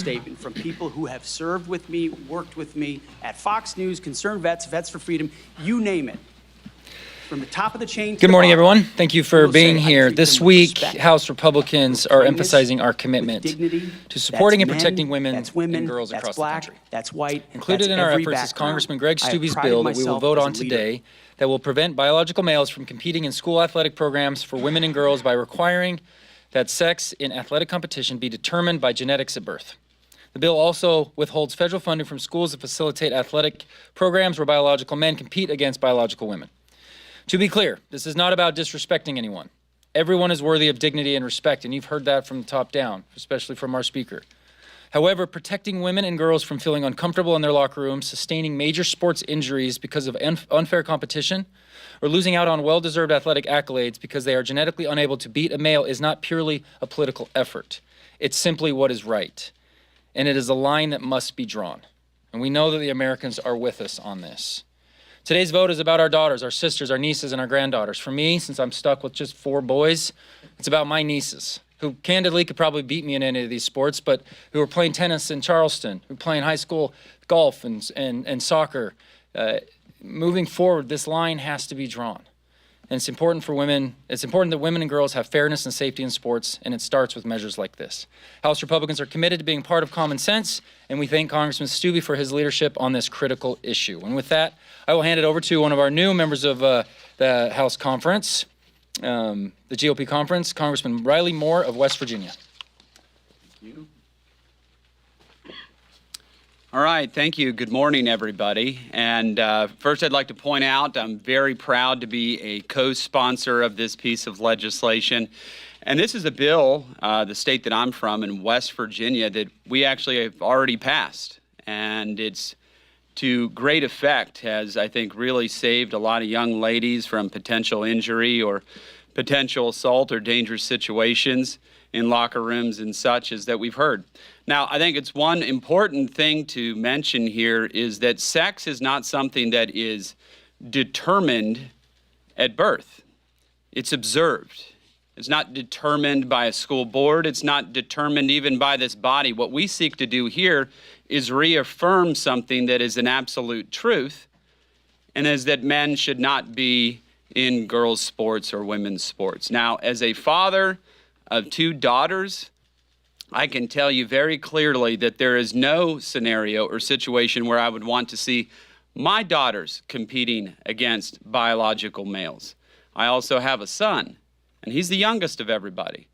statement from people who have served with me, worked with me at Fox News, Concerned Vets, Vets for Freedom, you name it. From the top of the chain to Good morning, the bottom, everyone. Thank you for being here. This week, House Republicans are emphasizing our commitment to supporting and protecting women and girls across the country. That's white. Included in our efforts is Congressman Greg Stubbe's bill that we will vote on today that will prevent biological males from competing in school athletic programs for women and girls by requiring that sex in athletic competition be determined by genetics at birth. The bill also withholds federal funding from schools that facilitate athletic programs where biological men compete against biological women. To be clear, this is not about disrespecting anyone. Everyone is worthy of dignity and respect, and you've heard that from the top down, especially from our speaker. However, protecting women and girls from feeling uncomfortable in their locker rooms, sustaining major sports injuries because of unfair competition, or losing out on well-deserved athletic accolades because they are genetically unable to beat a male is not purely a political effort. It's simply what is right. And it is a line that must be drawn. And we know that the Americans are with us on this. Today's vote is about our daughters, our sisters, our nieces, and our granddaughters. For me, since I'm stuck with just 4 boys, it's about my nieces, who candidly could probably beat me in any of these sports, but who are playing tennis in Charleston, who are playing high school golf and soccer. Moving forward, this line has to be drawn. And it's important for women. It's important that women and girls have fairness and safety in sports, and it starts with measures like this. House Republicans are committed to being part of common sense, and we thank Congressman Stubbe for his leadership on this critical issue. And with that, I will hand it over to one of our new members of the House Conference, the GOP Conference, Congressman Riley Moore of West Virginia. Thank you. All right, thank you. Good morning, everybody. And first, I'd like to point out I'm very proud to be a co-sponsor of this piece of legislation. And this is a bill, the state that I'm from in West Virginia, that we actually have already passed. And it's to great effect, has, I think, really saved a lot of young ladies from potential injury or potential assault or dangerous situations in locker rooms and such as that we've heard. Now, I think it's one important thing to mention here is that sex is not something that is determined at birth. It's observed. It's not determined by a school board. It's not determined even by this body. What we seek to do here is reaffirm something that is an absolute truth, and is that men should not be in girls' sports or women's sports. Now, as a father of 2 daughters, I can tell you very clearly that there is no scenario or situation where I would want to see my daughters competing against biological males. I also have a son, and he's the youngest of everybody,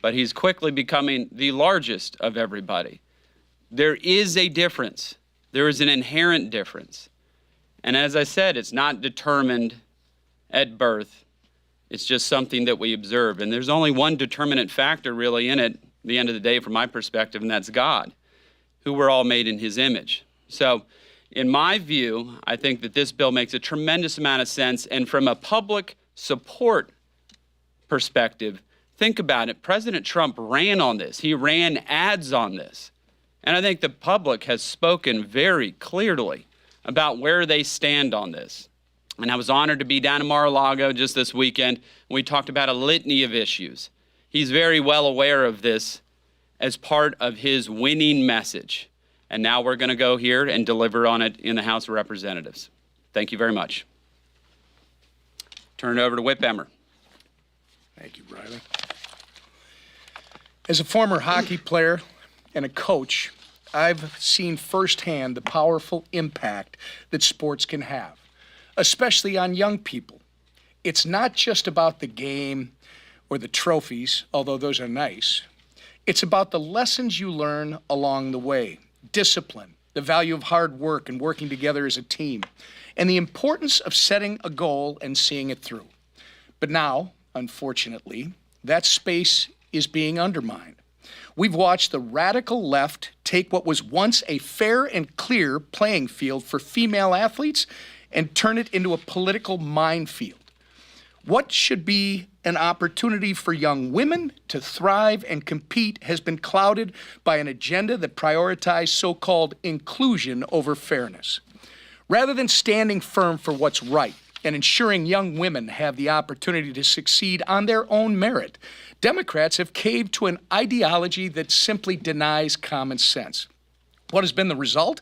but he's quickly becoming the largest of everybody. There is a difference. There is an inherent difference. And as I said, it's not determined at birth. It's just something that we observe. And there's only one determinant factor really in it, at the end of the day, from my perspective, and that's God, who we're all made in his image. So in my view, I think that this bill makes a tremendous amount of sense. And from a public support perspective, think about it. President Trump ran on this. He ran ads on this. And I think the public has spoken very clearly about where they stand on this. And I was honored to be down in Mar-a-Lago just this weekend. We talked about a litany of issues. He's very well aware of this as part of his winning message. And now we're going to go here and deliver on it in the House of Representatives. Thank you very much. Turn it over to Whip Emmer. Thank you, Riley. As a former hockey player and a coach, I've seen firsthand the powerful impact that sports can have, especially on young people. It's not just about the game or the trophies, although those are nice. It's about the lessons you learn along the way, discipline, the value of hard work and working together as a team, and the importance of setting a goal and seeing it through. But now, unfortunately, that space is being undermined. We've watched the radical left take what was once a fair and clear playing field for female athletes and turn it into a political minefield. What should be an opportunity for young women to thrive and compete has been clouded by an agenda that prioritizes so-called inclusion over fairness. Rather than standing firm for what's right and ensuring young women have the opportunity to succeed on their own merit, Democrats have caved to an ideology that simply denies common sense. What has been the result?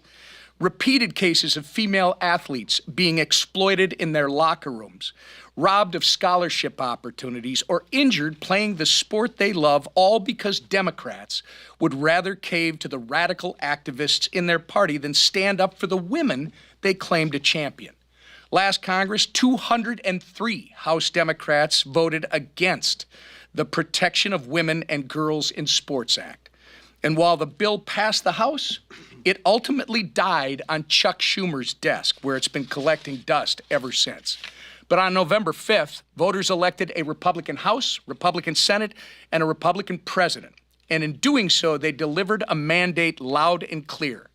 Repeated cases of female athletes being exploited in their locker rooms, robbed of scholarship opportunities, or injured playing the sport they love, all because Democrats would rather cave to the radical activists in their party than stand up for the women they claim to champion. Last Congress, 203 House Democrats voted against the Protection of Women and Girls in Sports Act. And while the bill passed the House, it ultimately died on Chuck Schumer's desk, where it's been collecting dust ever since. But on November 5th, voters elected a Republican House, Republican Senate, and a Republican president. And in doing so, they delivered a mandate loud and clear.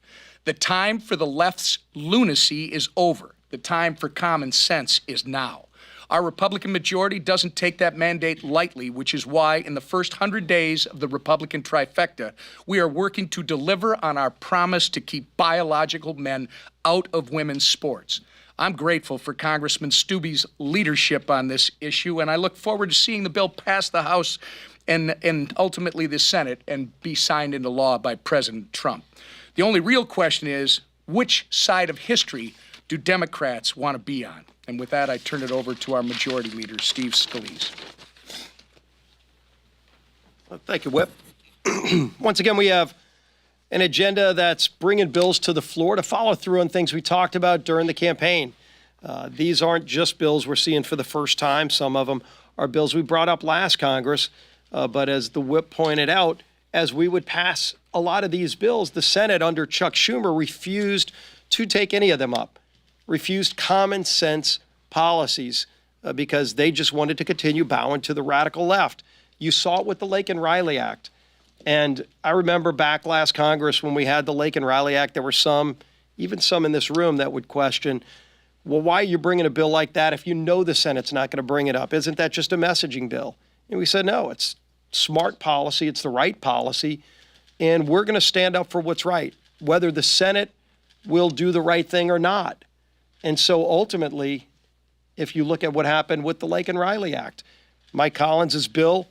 The time for the left's lunacy is over. The time for common sense is now. Our Republican majority doesn't take that mandate lightly, which is why in the first 100 days of the Republican trifecta, we are working to deliver on our promise to keep biological men out of women's sports. I'm grateful for Congressman Stubbe's leadership on this issue, and I look forward to seeing the bill pass the House and ultimately the Senate and be signed into law by President Trump. The only real question is, which side of history do Democrats want to be on? And with that, I turn it over to our Majority Leader, Steve Scalise. Thank you, Whip. Once again, we have an agenda that's bringing bills to the floor to follow through on things we talked about during the campaign. These aren't just bills we're seeing for the first time. Some of them are bills we brought up last Congress. But as the Whip pointed out, as we would pass a lot of these bills, the Senate under Chuck Schumer refused to take any of them up, refused common sense policies because they just wanted to continue bowing to the radical left. You saw it with the Laken Riley Act. And I remember back last Congress when we had the Laken Riley Act, there were some, even some in this room, that would question, well, why are you bringing a bill like that if you know the Senate's not going to bring it up? Isn't that just a messaging bill? And we said, no, it's smart policy. It's the right policy. And we're going to stand up for what's right, whether the Senate will do the right thing or not. And so ultimately, if you look at what happened with the Laken Riley Act, Mike Collins' bill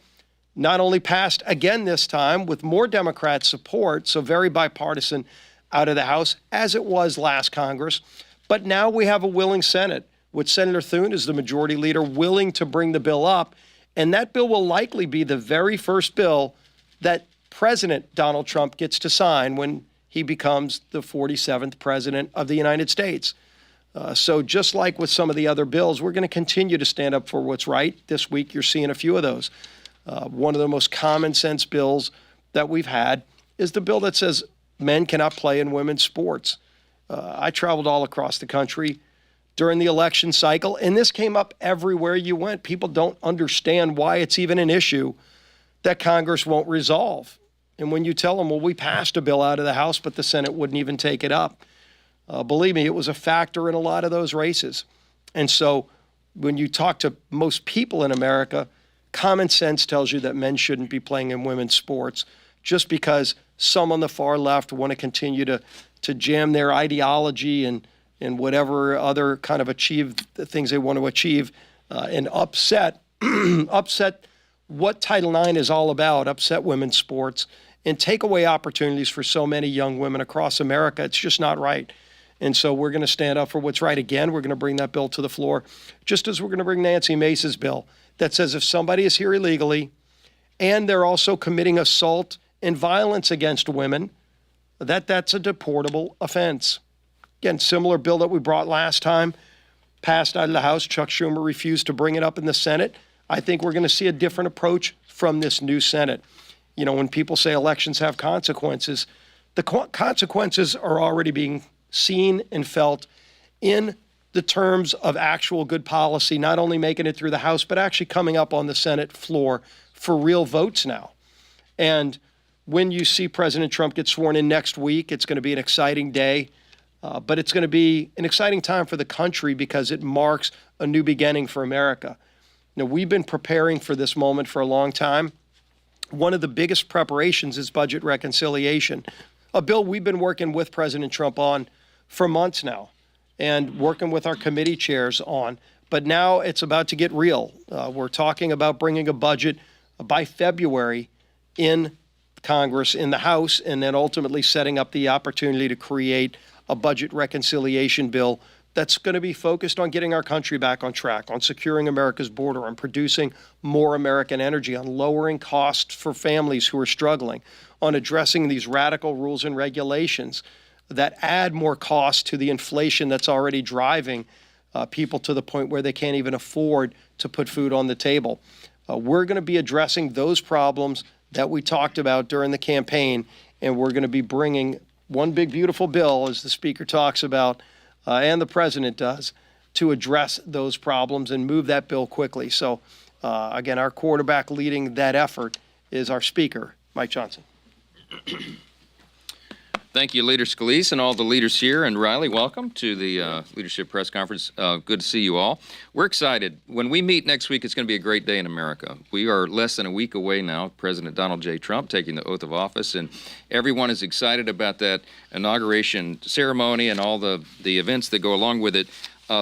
not only passed again this time with more Democrat support, so very bipartisan out of the House, as it was last Congress, but now we have a willing Senate with Senator Thune as the majority leader willing to bring the bill up. And that bill will likely be the very first bill that President Donald Trump gets to sign when he becomes the 47th president of the United States. So just like with some of the other bills, we're going to continue to stand up for what's right. This week, you're seeing a few of those. One of the most common sense bills that we've had is the bill that says men cannot play in women's sports. I traveled all across the country during the election cycle, and this came up everywhere you went. People don't understand why it's even an issue that Congress won't resolve. And when you tell them, well, we passed a bill out of the House, but the Senate wouldn't even take it up. Believe me, it was a factor in a lot of those races. And so when you talk to most people in America, common sense tells you that men shouldn't be playing in women's sports just because some on the far left want to continue to jam their ideology and whatever other kind of achieve the things they want to achieve and upset what Title IX is all about, upset women's sports, and take away opportunities for so many young women across America. It's just not right. And so we're going to stand up for what's right. Again, we're going to bring that bill to the floor, just as we're going to bring Nancy Mace's bill that says if somebody is here illegally and they're also committing assault and violence against women, that's a deportable offense. Again, similar bill that we brought last time, passed out of the House. Chuck Schumer refused to bring it up in the Senate. I think we're going to see a different approach from this new Senate. You know, when people say elections have consequences, the consequences are already being seen and felt in the terms of actual good policy, not only making it through the House, but actually coming up on the Senate floor for real votes now. And when you see President Trump get sworn in next week, it's going to be an exciting day. But it's going to be an exciting time for the country because it marks a new beginning for America. Now, we've been preparing for this moment for a long time. One of the biggest preparations is budget reconciliation, a bill we've been working with President Trump on for months now and working with our committee chairs on. But now it's about to get real. We're talking about bringing a budget by February in Congress, in the House, and then ultimately setting up the opportunity to create a budget reconciliation bill that's going to be focused on getting our country back on track, on securing America's border, on producing more American energy, on lowering costs for families who are struggling, on addressing these radical rules and regulations that add more cost to the inflation that's already driving people to the point where they can't even afford to put food on the table. We're going to be addressing those problems that we talked about during the campaign, and we're going to be bringing one big, beautiful bill, as the Speaker talks about, and the President does, to address those problems and move that bill quickly. So, again, our quarterback leading that effort is our Speaker, Mike Johnson. Thank you, Leader Scalise, and all the leaders here. And Riley, welcome to the Leadership Press Conference. Good to see you all. We're excited. When we meet next week, it's going to be a great day in America. We are less than a week away now, President Donald J. Trump taking the oath of office, and everyone is excited about that inauguration ceremony and all the events that go along with it.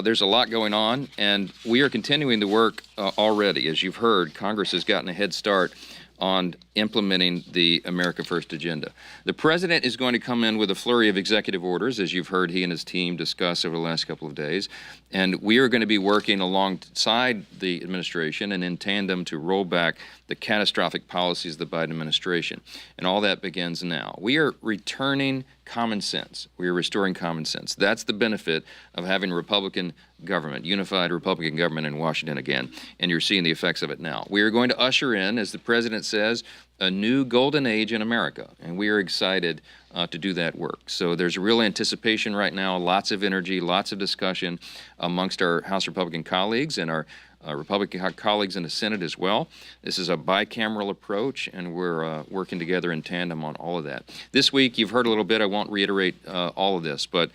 There's a lot going on, and we are continuing the work already. As you've heard, Congress has gotten a head start on implementing the America First agenda. The president is going to come in with a flurry of executive orders, as you've heard he and his team discuss over the last couple of days, and we are going to be working alongside the administration and in tandem to roll back the catastrophic policies of the Biden administration, and all that begins now. We are returning common sense. We are restoring common sense. That's the benefit of having Republican government, unified Republican government in Washington again, and you're seeing the effects of it now. We are going to usher in, as the president says, a new golden age in America, and we are excited to do that work. So there's a real anticipation right now, lots of energy, lots of discussion amongst our House Republican colleagues and our Republican colleagues in the Senate as well. This is a bicameral approach, and we're working together in tandem on all of that. This week, you've heard a little bit. I won't reiterate all of this, but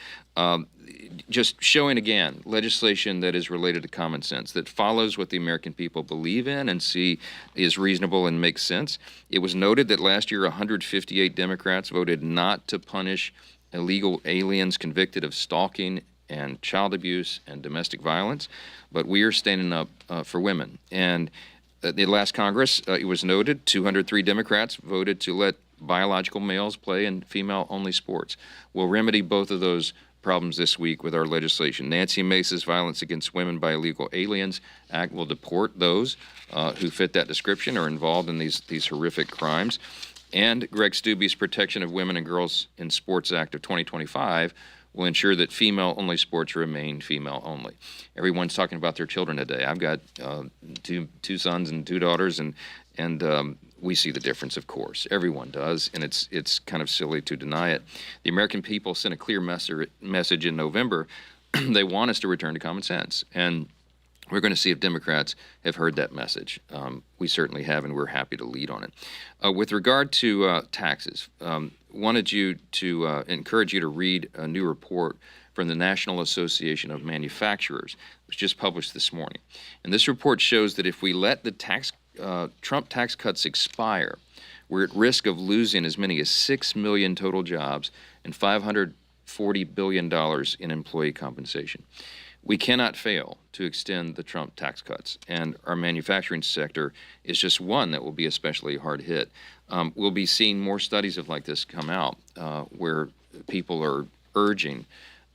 just showing again legislation that is related to common sense, that follows what the American people believe in and see is reasonable and makes sense. It was noted that last year 158 Democrats voted not to punish illegal aliens convicted of stalking and child abuse and domestic violence, but we are standing up for women. And at the last Congress, it was noted 203 Democrats voted to let biological males play in female-only sports. We'll remedy both of those problems this week with our legislation. Nancy Mace's Violence Against Women by Illegal Aliens Act will deport those who fit that description or involved in these horrific crimes. And Greg Steube's Protection of Women and Girls in Sports Act of 2025 will ensure that female-only sports remain female-only. Everyone's talking about their children today. I've got two sons and two daughters, and we see the difference, of course. Everyone does, and it's kind of silly to deny it. The American people sent a clear message in November. They want us to return to common sense, and we're going to see if Democrats have heard that message. We certainly have, and we're happy to lead on it. With regard to taxes, wanted you to encourage you to read a new report from the National Association of Manufacturers, which just published this morning. And this report shows that if we let the Trump tax cuts expire, we're at risk of losing as many as 6 million total jobs and $540 billion in employee compensation. We cannot fail to extend the Trump tax cuts, and our manufacturing sector is just one that will be especially hard hit. We'll be seeing more studies like this come out where people are urging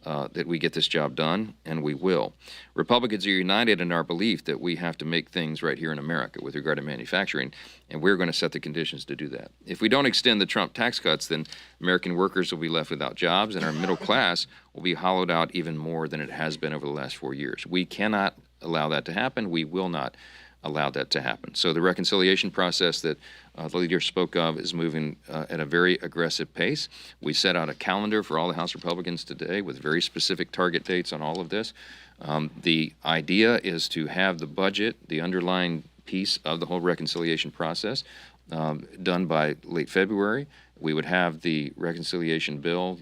that we get this job done, and we will. Republicans are united in our belief that we have to make things right here in America with regard to manufacturing, and we're going to set the conditions to do that. If we don't extend the Trump tax cuts, then American workers will be left without jobs, and our middle class will be hollowed out even more than it has been over the last 4 years. We cannot allow that to happen. We will not allow that to happen. So the reconciliation process that the leader spoke of is moving at a very aggressive pace. We set out a calendar for all the House Republicans today with very specific target dates on all of this. The idea is to have the budget, the underlying piece of the whole reconciliation process, done by late February. We would have the reconciliation bill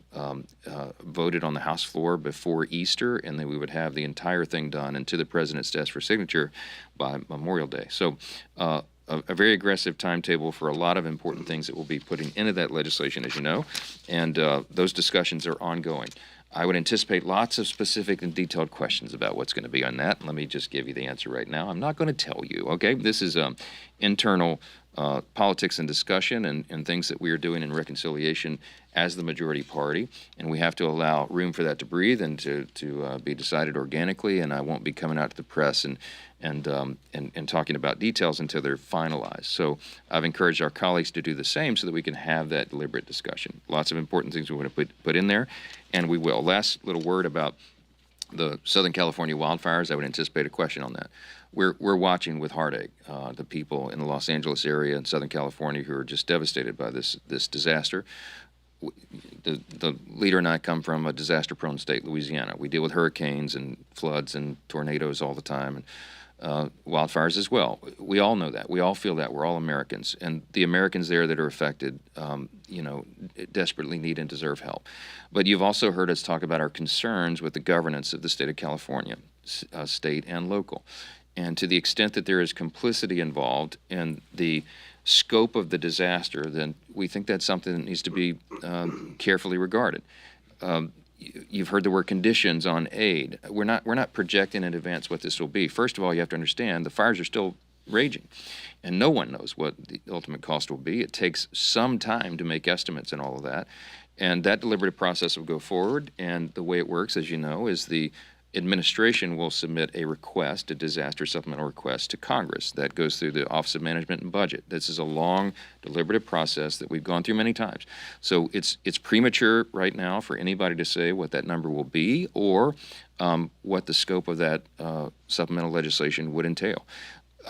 voted on the House floor before Easter, and then we would have the entire thing done and to the president's desk for signature by Memorial Day. So a very aggressive timetable for a lot of important things that we'll be putting into that legislation, as you know, and those discussions are ongoing. I would anticipate lots of specific and detailed questions about what's going to be on that. Let me just give you the answer right now. I'm not going to tell you, okay? This is internal politics and discussion and things that we are doing in reconciliation as the majority party, and we have to allow room for that to breathe and to be decided organically, and I won't be coming out to the press and talking about details until they're finalized. So I've encouraged our colleagues to do the same so that we can have that deliberate discussion. Lots of important things we want to put in there, and we will. Last little word about the Southern California wildfires. I would anticipate a question on that. We're watching with heartache the people in the Los Angeles area and Southern California who are just devastated by this disaster. The leader and I come from a disaster-prone state, Louisiana. We deal with hurricanes and floods and tornadoes all the time, and wildfires as well. We all know that. We all feel that. We're all Americans, and the Americans there that are affected, desperately need and deserve help. But you've also heard us talk about our concerns with the governance of the state of California, state and local. And to the extent that there is complicity involved in the scope of the disaster, then we think that's something that needs to be carefully regarded. You've heard the word conditions on aid. We're not projecting in advance what this will be. First of all, you have to understand the fires are still raging, and no one knows what the ultimate cost will be. It takes some time to make estimates and all of that, and that deliberative process will go forward. And the way it works, as you know, is the administration will submit a request, a disaster supplemental request to Congress. That goes through the Office of Management and Budget. This is a long, deliberative process that we've gone through many times. So it's premature right now for anybody to say what that number will be or what the scope of that supplemental legislation would entail.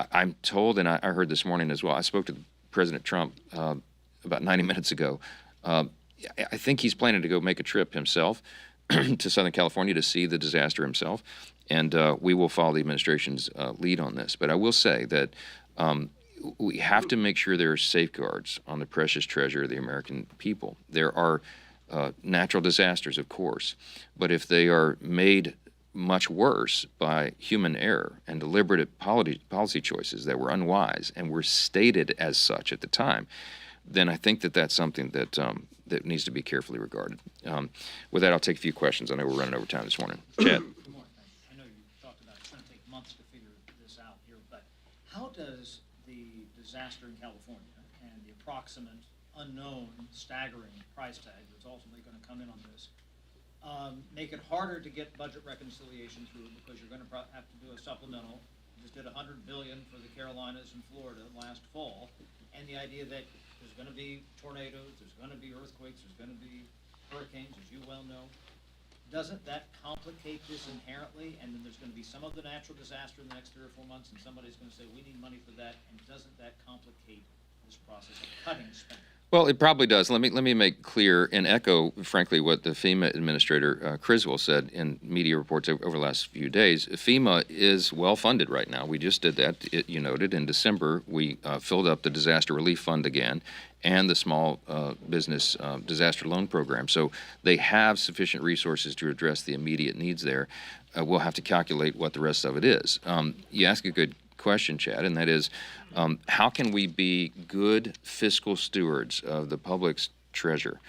I'm told, and I heard this morning as well, I spoke to President Trump about 90 minutes ago. I think he's planning to go make a trip himself to Southern California to see the disaster himself, and we will follow the administration's lead on this. But I will say that we have to make sure there are safeguards on the precious treasure of the American people. There are natural disasters, of course, but if they are made much worse by human error and deliberate policy choices that were unwise and were stated as such at the time, then I think that that's something that that needs to be carefully regarded. With that, I'll take a few questions. I know we're running over time this morning. Chad. Good morning. I know you talked about it's going to take months to figure this out here, but how does the disaster in California and the approximate, unknown, staggering price tag that's ultimately going to come in on this make it harder to get budget reconciliation through because you're going to have to do a supplemental? You just did $100 billion for the Carolinas and Florida last fall, and the idea that there's going to be tornadoes, there's going to be earthquakes, there's going to be hurricanes, as you well know. Doesn't that complicate this inherently? And then there's going to be some other natural disaster in the next 3 or 4 months, and somebody's going to say, we need money for that, and doesn't that complicate this process of cutting spending? Well, it probably does. Let me make clear and echo, frankly, what the FEMA Administrator Criswell said in media reports over the last few days. FEMA is well funded right now. We just did that. You noted in December we filled up the disaster relief fund again and the small business disaster loan program. So they have sufficient resources to address the immediate needs there. We'll have to calculate what the rest of it is. You ask a good question, Chad, and that is, how can we be good fiscal stewards of the public's treasure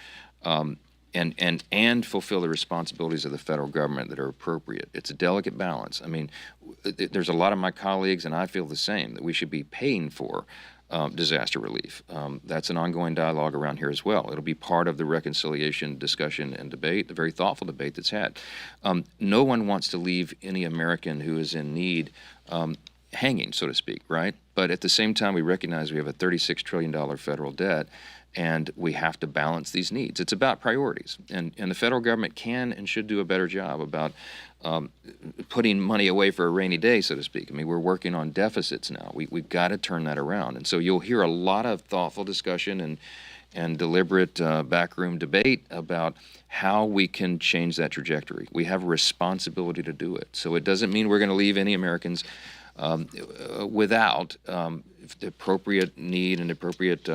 and fulfill the responsibilities of the federal government that are appropriate? It's a delicate balance. I mean, there's a lot of my colleagues, and I feel the same, that we should be paying for disaster relief. That's an ongoing dialogue around here as well. It'll be part of the reconciliation discussion and debate, the very thoughtful debate that's had. No one wants to leave any American who is in need hanging, so to speak, right? But at the same time, we recognize we have a $36 trillion federal debt, and we have to balance these needs. It's about priorities, and the federal government can and should do a better job about putting money away for a rainy day, so to speak. I mean, we're working on deficits now. We've got to turn that around, and so you'll hear a lot of thoughtful discussion and deliberate backroom debate about how we can change that trajectory. We have a responsibility to do it. So it doesn't mean we're going to leave any Americans without the appropriate need and appropriate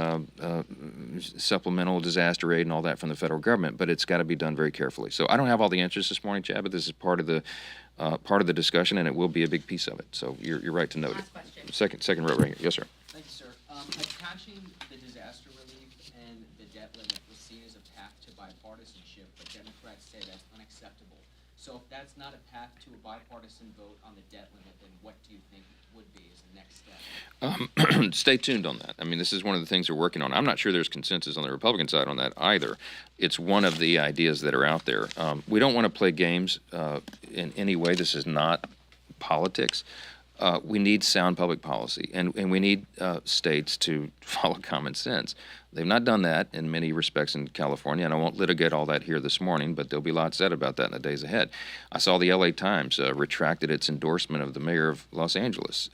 supplemental disaster aid and all that from the federal government, but it's got to be done very carefully. So I don't have all the answers this morning, Chad, but this is part of the discussion, and it will be a big piece of it. So you're right to note Last it. question. Second row right here. Yes, sir. Thank you, sir. Attaching the disaster relief and the debt limit was seen as a path to bipartisan bipartisanship, but Democrats say that's unacceptable. So if that's not a path to a bipartisan vote on the debt limit, then what do you think would be as the next step? Stay tuned on that. I mean, this is one of the things we're working on. I'm not sure there's consensus on the Republican side on that either. It's one of the ideas that are out there. We don't want to play games in any way. This is not politics. We need sound public policy, and we need states to follow common sense. They've not done that in many respects in California, and I won't litigate all that here this morning, but there'll be lots said about that in the days ahead. I saw the LA Times retracted its endorsement of the mayor of Los Angeles,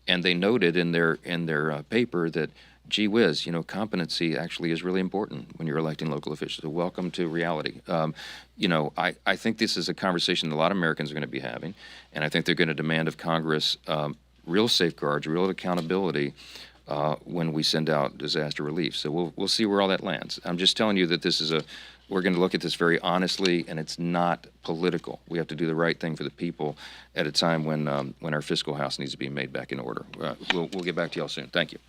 and they noted in their paper that, gee whiz, competency actually is really important when you're electing local officials. So welcome to reality. I think this is a conversation that a lot of Americans are going to be having, and I think they're going to demand of Congress real safeguards, real accountability when we send out disaster relief. So we'll see where all that lands. I'm just telling you that we're going to look at this very honestly, and it's not political. We have to do the right thing for the people at a time when our fiscal house needs to be made back in order. We'll get back to y'all soon. Thank you.